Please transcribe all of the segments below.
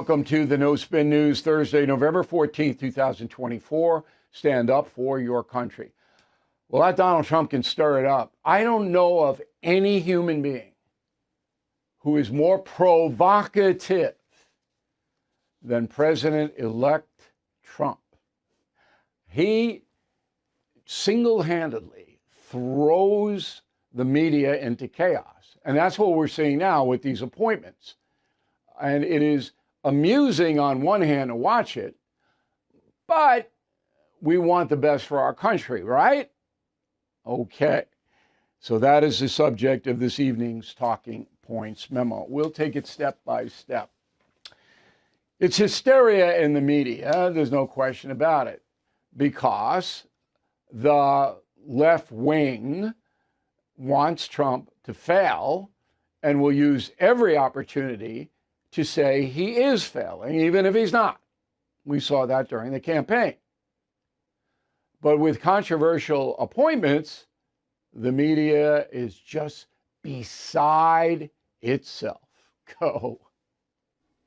welcome to the No Spin News, Thursday, November 14th, 2024. Stand up for your country. Well, that Donald Trump can stir it up. I don't know of any human being who is more provocative than President-elect Trump. He single-handedly throws the media into chaos. And that's what we're seeing now with these appointments. And it is amusing on one hand to watch it, but we want the best for our country, right? Okay. So that is the subject of this evening's Talking Points memo. We'll take it step by step. It's hysteria in the media, there's no question about it, because the left wing wants Trump to fail and will use every opportunity to say he is failing, even if he's not. We saw that during the campaign. But with controversial appointments, the media is just beside itself. Go.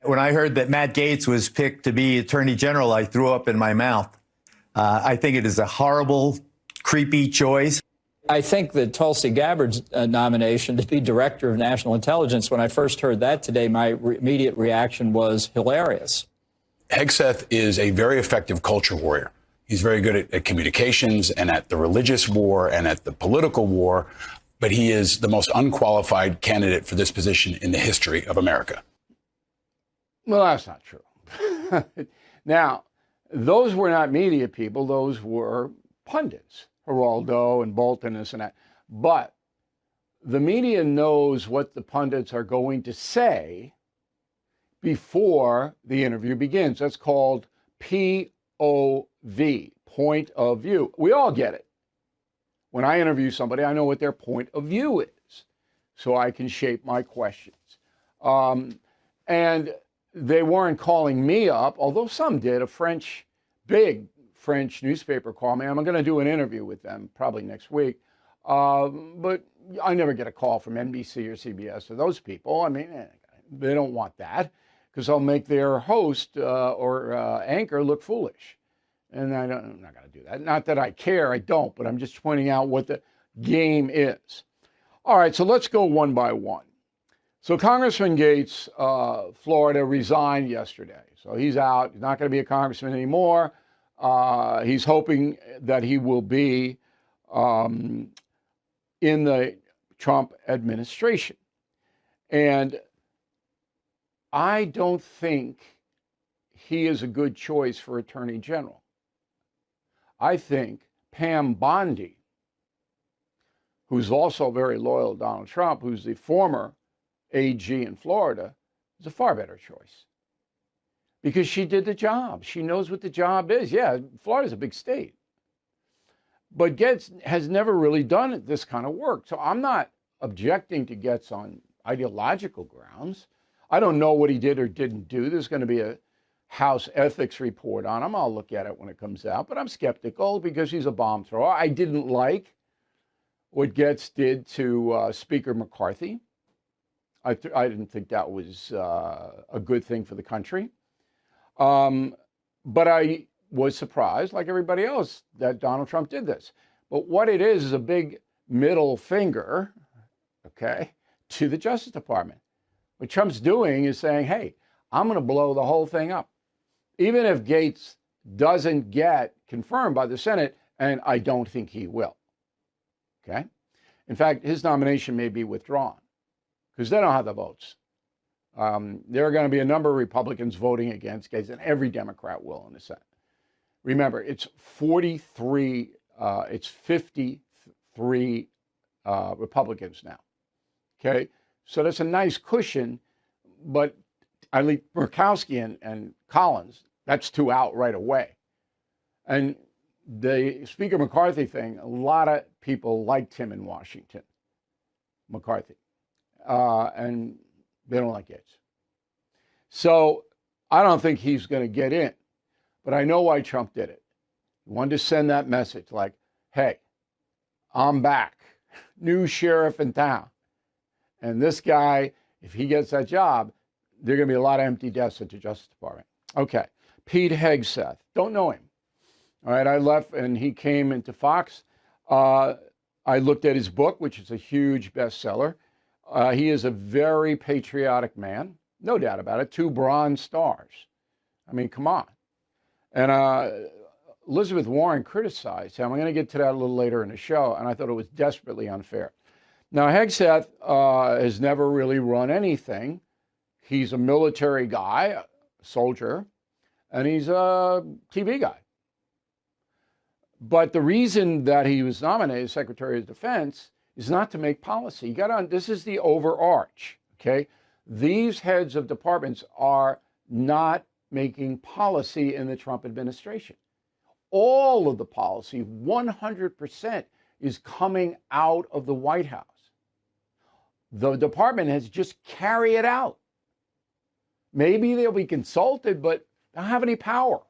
When I heard that Matt Gaetz was picked to be Attorney General, I threw up in my mouth. I think it is a horrible, creepy choice. I think that Tulsi Gabbard's nomination to be Director of National Intelligence, when I first heard that today, my immediate reaction was hilarious. Hegseth is a very effective culture warrior. He's very good at communications and at the religious war and at the political war, but he is the most unqualified candidate for this position in the history of America. Well, that's not true. Now, those were not media people. Those were pundits. Geraldo and Bolton, this and that. But the media knows what the pundits are going to say before the interview begins. That's called POV, point of view. We all get it. When I interview somebody, I know what their point of view is, so I can shape my questions. And they weren't calling me up, although some did. A big French newspaper called me. I'm going to do an interview with them probably next week. But I never get a call from NBC or CBS or those people. I mean, they don't want that because I'll make their host or anchor look foolish. And I'm not going to do that. Not that I care, I don't, but I'm just pointing out what the game is. All right, so let's go one by one. So Congressman Gaetz, Florida, resigned yesterday. So he's out. He's not going to be a congressman anymore. He's hoping that he will be in the Trump administration. And I don't think he is a good choice for Attorney General. I think Pam Bondi, who's also very loyal to Donald Trump, who's the former AG in Florida, is a far better choice. Because she did the job. She knows what the job is. Yeah, Florida's a big state. But Gaetz has never really done this kind of work. So I'm not objecting to Gaetz on ideological grounds. I don't know what he did or didn't do. There's going to be a House ethics report on him. I'll look at it when it comes out. But I'm skeptical because he's a bomb thrower. I didn't like what Gaetz did to Speaker McCarthy. I didn't think that was a good thing for the country. But I was surprised, like everybody else, that Donald Trump did this. But what it is a big middle finger, okay, to the Justice Department. What Trump's doing is saying, hey, I'm going to blow the whole thing up. Even if Gaetz doesn't get confirmed by the Senate, and I don't think he will. Okay? In fact, his nomination may be withdrawn because they don't have the votes. There are going to be a number of Republicans voting against Gaetz, and every Democrat will in the Senate. Remember, it's 53 Republicans now. Okay, so that's a nice cushion, but I leave Murkowski and Collins. That's two out right away. And the Speaker McCarthy thing, a lot of people liked him in Washington, McCarthy, and they don't like Gaetz. So I don't think he's going to get in, but I know why Trump did it. He wanted to send that message like, hey, I'm back, new sheriff in town. And this guy, if he gets that job, there are going to be a lot of empty desks at the Justice Department. Okay. Pete Hegseth. Don't know him. All right. I left and he came into Fox. I looked at his book, which is a huge bestseller. He is a very patriotic man. No doubt about it. 2 Bronze Stars. I mean, come on. And Elizabeth Warren criticized him. I'm going to get to that a little later in the show, and I thought it was desperately unfair. Now, Hegseth has never really run anything. He's a military guy, a soldier, and he's a TV guy. But the reason that he was nominated as Secretary of Defense is not to make policy. This is the overarch, okay? These heads of departments are not making policy in the Trump administration. All of the policy, 100%, is coming out of the White House. The department has just carried it out. Maybe they'll be consulted, but they don't have any power.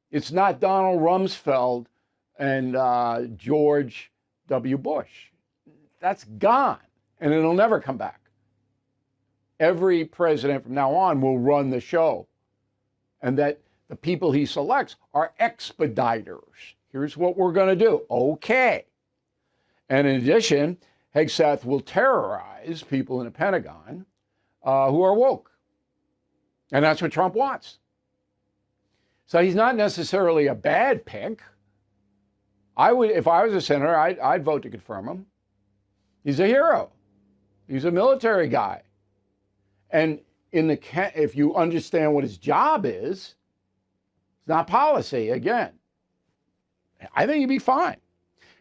It's not Donald Rumsfeld and George W. Bush. That's gone, and it'll never come back. Every president from now on will run the show, and that the people he selects are expediters. Here's what we're going to do. Okay. And in addition, Hegseth will terrorize people in the Pentagon who are woke. And that's what Trump wants. So he's not necessarily a bad pick. If I was a senator, I'd vote to confirm him. He's a hero. He's a military guy. And if you understand what his job is, it's not policy, again. I think he'd be fine.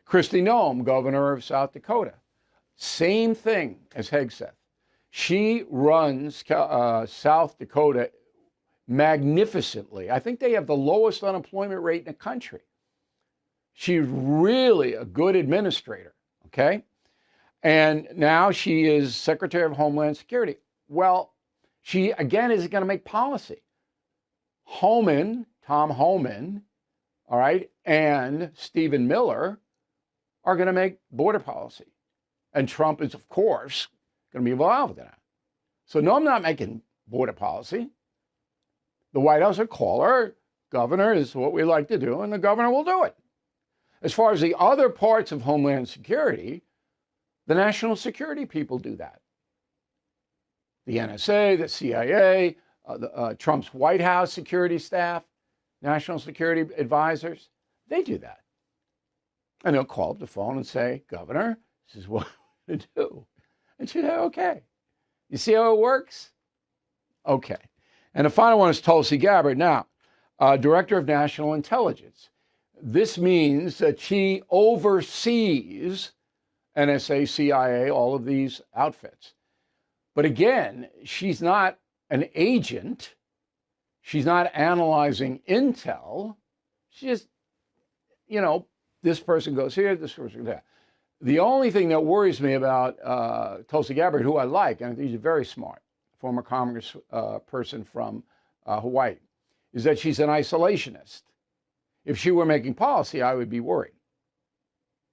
Kristi Noem, governor of South Dakota, same thing as Hegseth. She runs South Dakota magnificently. I think they have the lowest unemployment rate in the country. She's really a good administrator, okay? And now she is Secretary of Homeland Security. Well, she, again, isn't going to make policy. Tom Homan, all right, and Stephen Miller are going to make border policy. And Trump is, of course, going to be involved in that. So no, I'm not making border policy. The White House will call her. Governor is what we like to do, and the governor will do it. As far as the other parts of Homeland Security, the national security people do that. The NSA, the CIA, Trump's White House security staff, national security advisors, they do that. And they'll call up the phone and say, Governor, this is what we're going to do. And she'll say, okay. You see how it works? Okay. And the final one is Tulsi Gabbard. Now, Director of National Intelligence. This means that she oversees NSA, CIA, all of these outfits. But again, she's not an agent. She's not analyzing intel. She's just, this person goes here, this person goes there. The only thing that worries me about Tulsi Gabbard, who I like, and I think she's very smart, former Congress person from Hawaii, is that she's an isolationist. If she were making policy, I would be worried.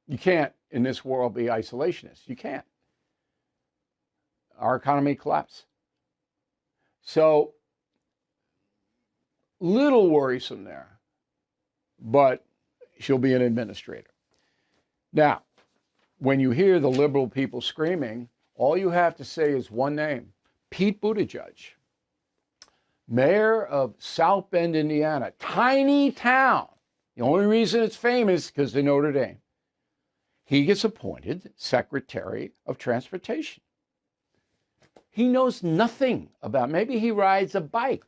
You can't, in this world, be isolationist. You can't. Our economy collapsed. So, little worrisome there, but she'll be an administrator. Now, when you hear the liberal people screaming, all you have to say is one name, Pete Buttigieg, mayor of South Bend, Indiana, tiny town. The only reason it's famous is because of Notre Dame. He gets appointed Secretary of Transportation. He knows nothing about, maybe he rides a bike.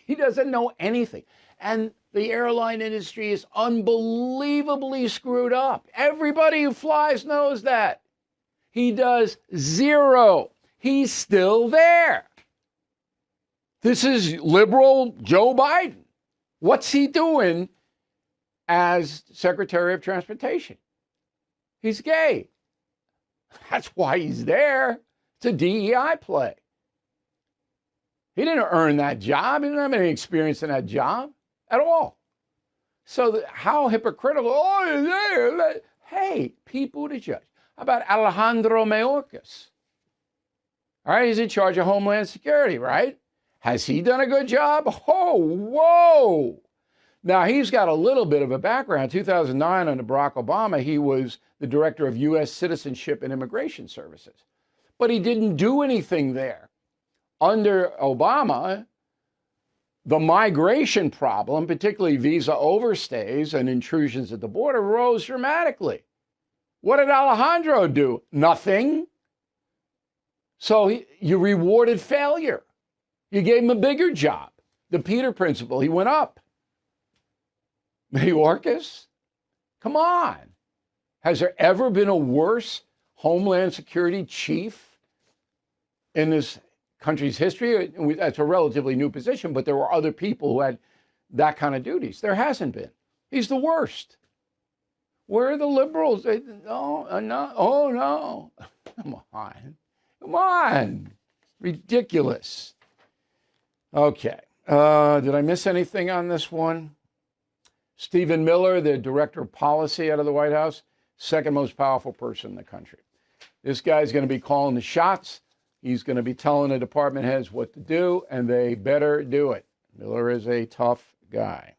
He doesn't know anything. And the airline industry is unbelievably screwed up. Everybody who flies knows that. He does zero. He's still there. This is liberal Joe Biden. What's he doing as Secretary of Transportation? He's gay. That's why he's there. It's a DEI play. He didn't earn that job. He didn't have any experience in that job at all. So how hypocritical. Oh, he's there. Hey, Pete Buttigieg. How about Alejandro Mayorkas? All right, he's in charge of Homeland Security, right? Has he done a good job? Oh, whoa. Now, he's got a little bit of a background. 2009, under Barack Obama, he was the director of U.S. Citizenship and Immigration Services. But he didn't do anything there. Under Obama, the migration problem, particularly visa overstays and intrusions at the border, rose dramatically. What did Alejandro do? Nothing. So you rewarded failure. You gave him a bigger job. The Peter Principle, he went up. Mayorkas? Come on. Has there ever been a worse Homeland Security chief in this country's history? That's a relatively new position, but there were other people who had that kind of duties. There hasn't been. He's the worst. Where are the liberals? No. Oh, no. Come on. Come on. Ridiculous. Okay. Did I miss anything on this one? Stephen Miller, the director of policy out of the White House, second most powerful person in the country. This guy's going to be calling the shots. He's going to be telling the department heads what to do, and they better do it. Miller is a tough guy.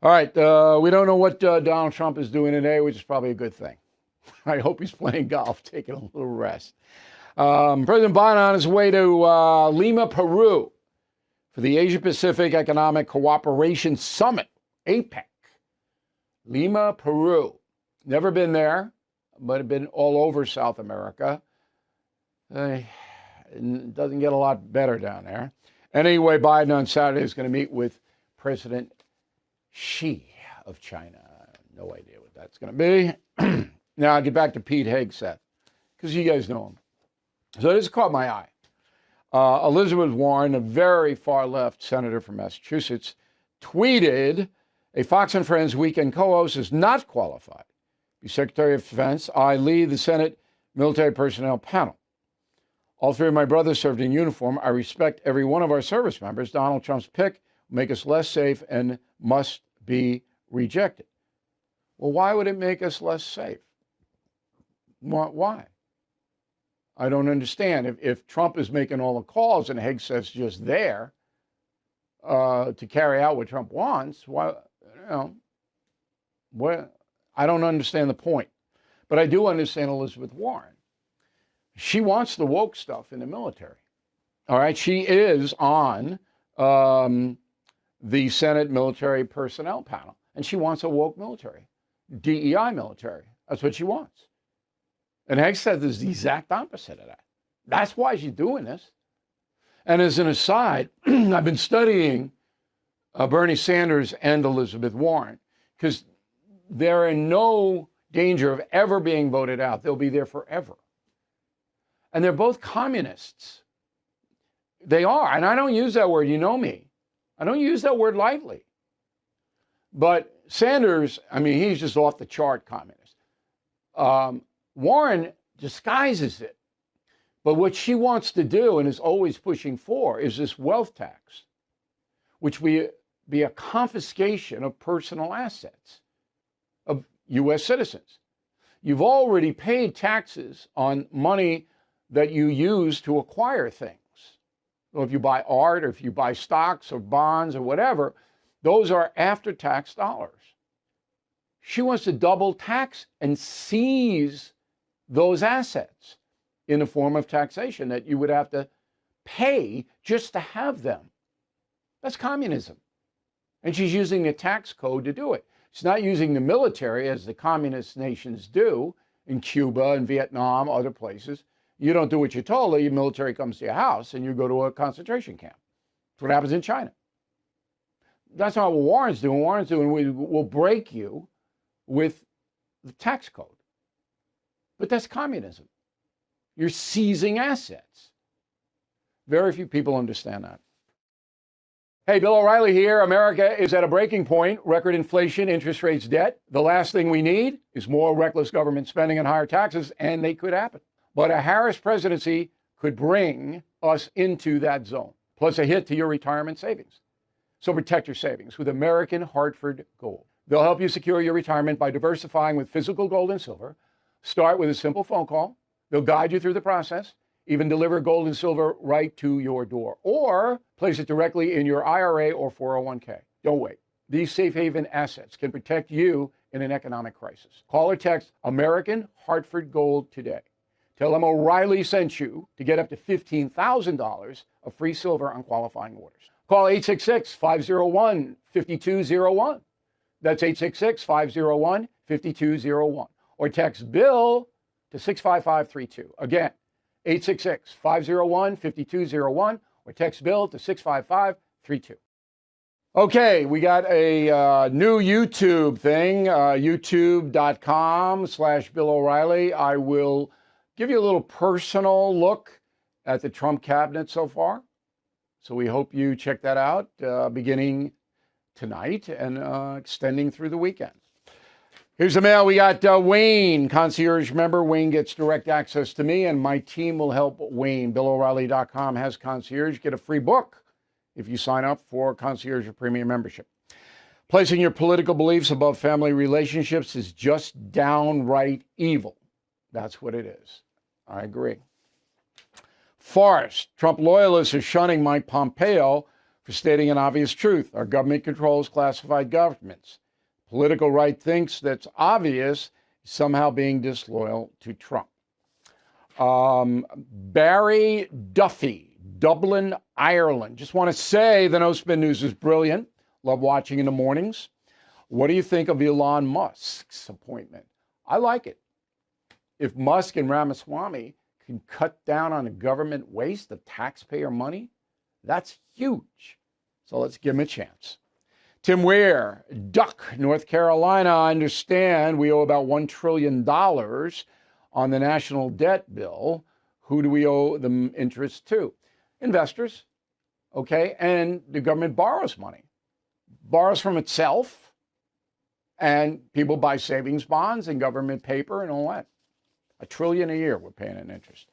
All right. We don't know what Donald Trump is doing today, which is probably a good thing. I hope he's playing golf, taking a little rest. President Biden on his way to Lima, Peru, for the Asia-Pacific Economic Cooperation Summit, APEC. Lima, Peru. Never been there, but have been all over South America. It doesn't get a lot better down there. Anyway, Biden on Saturday is going to meet with President Xi of China. No idea what that's going to be. Now I'll get back to Pete Hegseth, because you guys know him. So this caught my eye. Elizabeth Warren, a very far-left senator from Massachusetts, tweeted, a Fox and Friends weekend co-host is not qualified to be Secretary of Defense. I lead the Senate military personnel panel. All three of my brothers served in uniform. I respect every one of our service members. Donald Trump's pick will make us less safe and must be rejected. Well, why would it make us less safe? Why? I don't understand. If Trump is making all the calls and Hegseth's just there to carry out what Trump wants, why? I don't understand the point. But I do understand Elizabeth Warren. She wants the woke stuff in the military. All right, she is on the Senate military personnel panel, and she wants a woke military, DEI military. That's what she wants. And Hegseth is the exact opposite of that. That's why she's doing this. And as an aside, I've been studying Bernie Sanders and Elizabeth Warren, because they're in no danger of ever being voted out. They'll be there forever. And they're both communists. They are. And I don't use that word. You know me. I don't use that word lightly. But Sanders, I mean, he's just off the chart communist. Warren disguises it. But what she wants to do and is always pushing for is this wealth tax, which will be a confiscation of personal assets of U.S. citizens. You've already paid taxes on money that you use to acquire things. So if you buy art or if you buy stocks or bonds or whatever, those are after-tax dollars. She wants to double tax and seize those assets in the form of taxation that you would have to pay just to have them. That's communism. And she's using the tax code to do it. She's not using the military as the communist nations do in Cuba and Vietnam, other places. You don't do what you're told, your military comes to your house and you go to a concentration camp. That's what happens in China. That's not what Warren's doing. Warren's doing, we'll break you with the tax code. But that's communism. You're seizing assets. Very few people understand that. Hey, Bill O'Reilly here. America is at a breaking point. Record inflation, interest rates, debt. The last thing we need is more reckless government spending and higher taxes, and they could happen. But a Harris presidency could bring us into that zone, plus a hit to your retirement savings. So protect your savings with American Hartford Gold. They'll help you secure your retirement by diversifying with physical gold and silver. Start with a simple phone call. They'll guide you through the process, even deliver gold and silver right to your door, or place it directly in your IRA or 401k. Don't wait. These safe haven assets can protect you in an economic crisis. Call or text American Hartford Gold today. Tell them O'Reilly sent you to get up to $15,000 of free silver on qualifying orders. Call 866-501-5201. That's 866-501-5201. Or text Bill to 65532. Again, 866-501-5201. Or text Bill to 65532. Okay, we got a new YouTube thing, youtube.com/Bill O'Reilly. I will give you a little personal look at the Trump cabinet so far. So we hope you check that out beginning tonight and extending through the weekend. Here's the mail. We got Wayne, concierge member. Wayne gets direct access to me, and my team will help Wayne. BillO'Reilly.com has concierge. Get a free book if you sign up for concierge or premium membership. Placing your political beliefs above family relationships is just downright evil. That's what it is. I agree. Forrest, Trump loyalists are shunning Mike Pompeo for stating an obvious truth. Our government controls classified governments. Political right thinks that's obvious, somehow being disloyal to Trump. Barry Duffy, Dublin, Ireland. Just want to say the No Spin News is brilliant. Love watching in the mornings. What do you think of Elon Musk's appointment? I like it. If Musk and Ramaswamy can cut down on the government waste of taxpayer money, that's huge. So let's give him a chance. Tim Ware, Duck, North Carolina. I understand we owe about $1 trillion on the national debt bill. Who do we owe the interest to? Investors, okay? And the government borrows money. Borrows from itself, and people buy savings bonds and government paper and all that. $1 trillion a year we're paying in interest.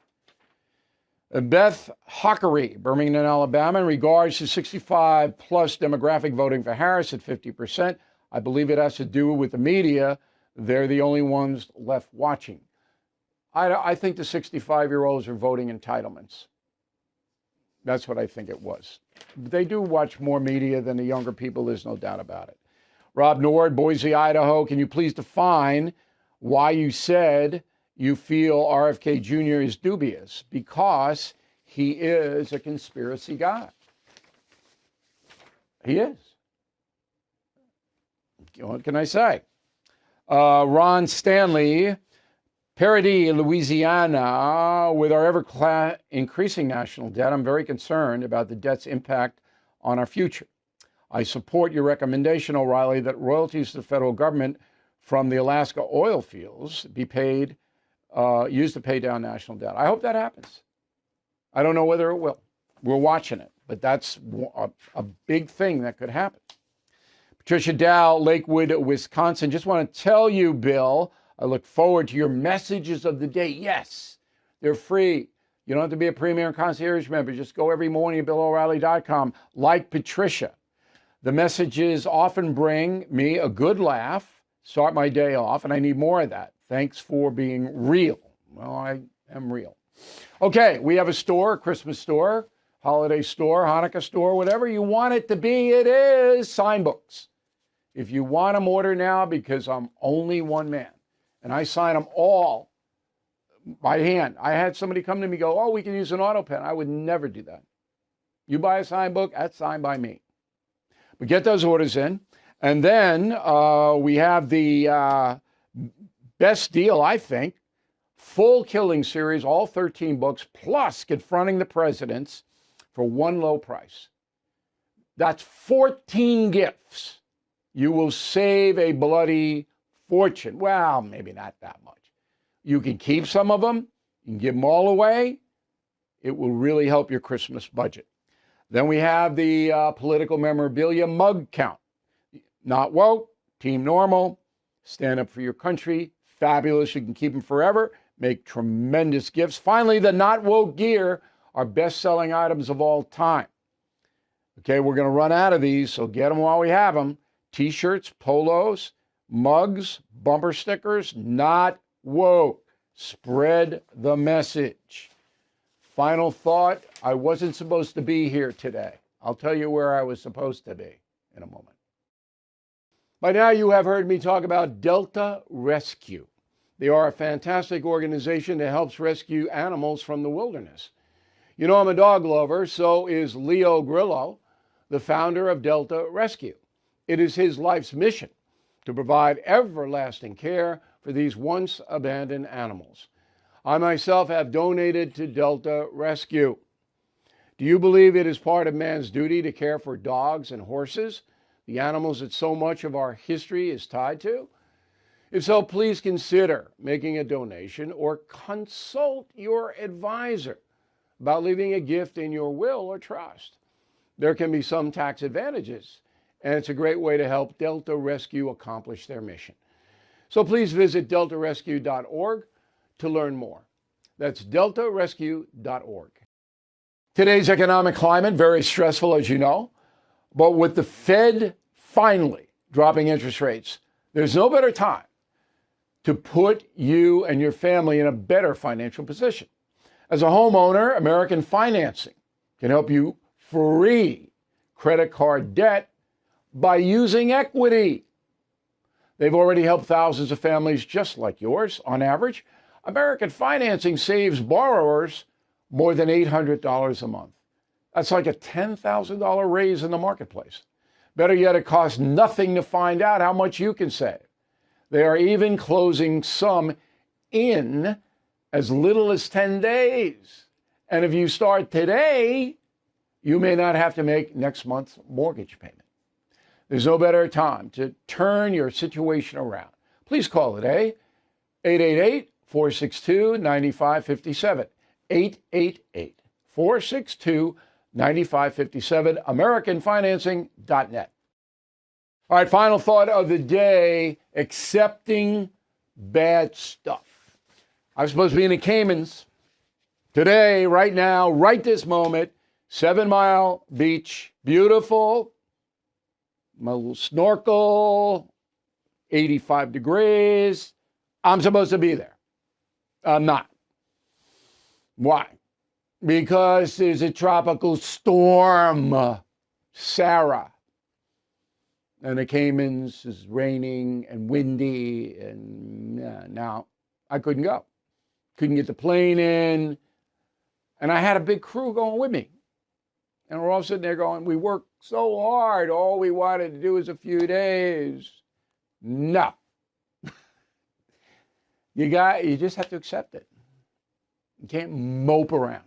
Beth Hockery, Birmingham, Alabama, in regards to 65-plus demographic voting for Harris at 50%, I believe it has to do with the media. They're the only ones left watching. I think the 65-year-olds are voting entitlements. That's what I think it was. They do watch more media than the younger people, there's no doubt about it. Rob Nord, Boise, Idaho, can you please define why you said you feel RFK Jr. is dubious? Because he is a conspiracy guy. He is. What can I say? Ron Stanley, Paradis, Louisiana. With our ever-increasing national debt, I'm very concerned about the debt's impact on our future. I support your recommendation, O'Reilly, that royalties to the federal government from the Alaska oil fields be paid, used to pay down national debt. I hope that happens. I don't know whether it will. We're watching it, but that's a big thing that could happen. Patricia Dow, Lakewood, Wisconsin. Just want to tell you, Bill, I look forward to your messages of the day. Yes, they're free. You don't have to be a premier concierge member. Just go every morning at BillO'Reilly.com. Like Patricia. The messages often bring me a good laugh, start my day off, and I need more of that. Thanks for being real. Well, I am real. Okay, we have a store, a Christmas store, holiday store, Hanukkah store, whatever you want it to be, it is. Sign books. If you want them, order now, because I'm only one man. And I sign them all by hand. I had somebody come to me and go, oh, we can use an auto pen. I would never do that. You buy a sign book, that's signed by me. But get those orders in. And then we have the best deal, I think, full Killing series, all 13 books, plus Confronting the Presidents for one low price. That's 14 gifts. You will save a bloody fortune. Well, maybe not that much. You can keep some of them. You can give them all away. It will really help your Christmas budget. Then we have the political memorabilia mug count. Not woke, team normal, stand up for your country. Fabulous. You can keep them forever. Make tremendous gifts. Finally, the not woke gear, our best-selling items of all time. Okay, we're going to run out of these, so get them while we have them. T-shirts, polos, mugs, bumper stickers, not woke. Spread the message. Final thought, I wasn't supposed to be here today. I'll tell you where I was supposed to be in a moment. By now, you have heard me talk about Delta Rescue. They are a fantastic organization that helps rescue animals from the wilderness. You know, I'm a dog lover, so is Leo Grillo, the founder of Delta Rescue. It is his life's mission to provide everlasting care for these once abandoned animals. I myself have donated to Delta Rescue. Do you believe it is part of man's duty to care for dogs and horses, the animals that so much of our history is tied to? If so, please consider making a donation or consult your advisor about leaving a gift in your will or trust. There can be some tax advantages, and it's a great way to help Delta Rescue accomplish their mission. So please visit deltarescue.org to learn more. That's deltarescue.org. Today's economic climate, very stressful, as you know, but with the Fed finally dropping interest rates, there's no better time to put you and your family in a better financial position. As a homeowner, American Financing can help you free credit card debt by using equity. They've already helped thousands of families just like yours. On average, American Financing saves borrowers more than $800 a month. That's like a $10,000 raise in the marketplace. Better yet, it costs nothing to find out how much you can save. They are even closing some in as little as 10 days. And if you start today, you may not have to make next month's mortgage payment. There's no better time to turn your situation around. Please call today, 888-462-9557, 888-462-9557, AmericanFinancing.net. All right, final thought of the day, accepting bad stuff. I was supposed to be in the Caymans today, right now, right this moment, 7 Mile Beach, beautiful, my little snorkel, 85 degrees. I'm supposed to be there. I'm not. Why? Because there's a tropical storm, Sarah. And the Caymans is raining and windy, and now I couldn't go. Couldn't get the plane in. And I had a big crew going with me. And we're all sitting there going, we worked so hard. All we wanted to do was a few days. No. You just have to accept it. You can't mope around.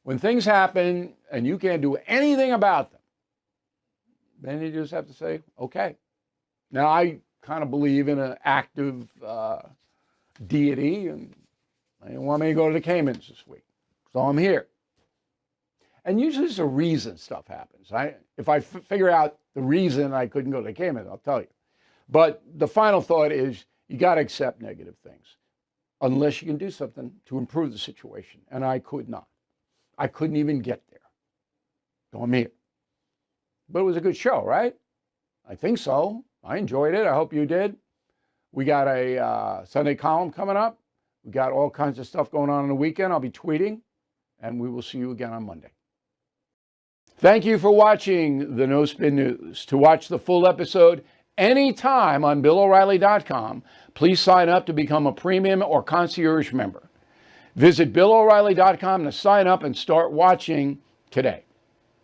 When things happen and you can't do anything about them, then you just have to say, okay. Now, I kind of believe in an active deity, and they want me to go to the Caymans this week. So I'm here. And usually there's a reason stuff happens. If I figure out the reason I couldn't go to the Caymans, I'll tell you. But the final thought is you got to accept negative things unless you can do something to improve the situation. And I could not. I couldn't even get there. So I'm here. But it was a good show, right? I think so. I enjoyed it. I hope you did. We got a Sunday column coming up. We got all kinds of stuff going on the weekend. I'll be tweeting, and we will see you again on Monday. Thank you for watching the No Spin News. To watch the full episode anytime on BillO'Reilly.com, please sign up to become a premium or concierge member. Visit BillO'Reilly.com to sign up and start watching today.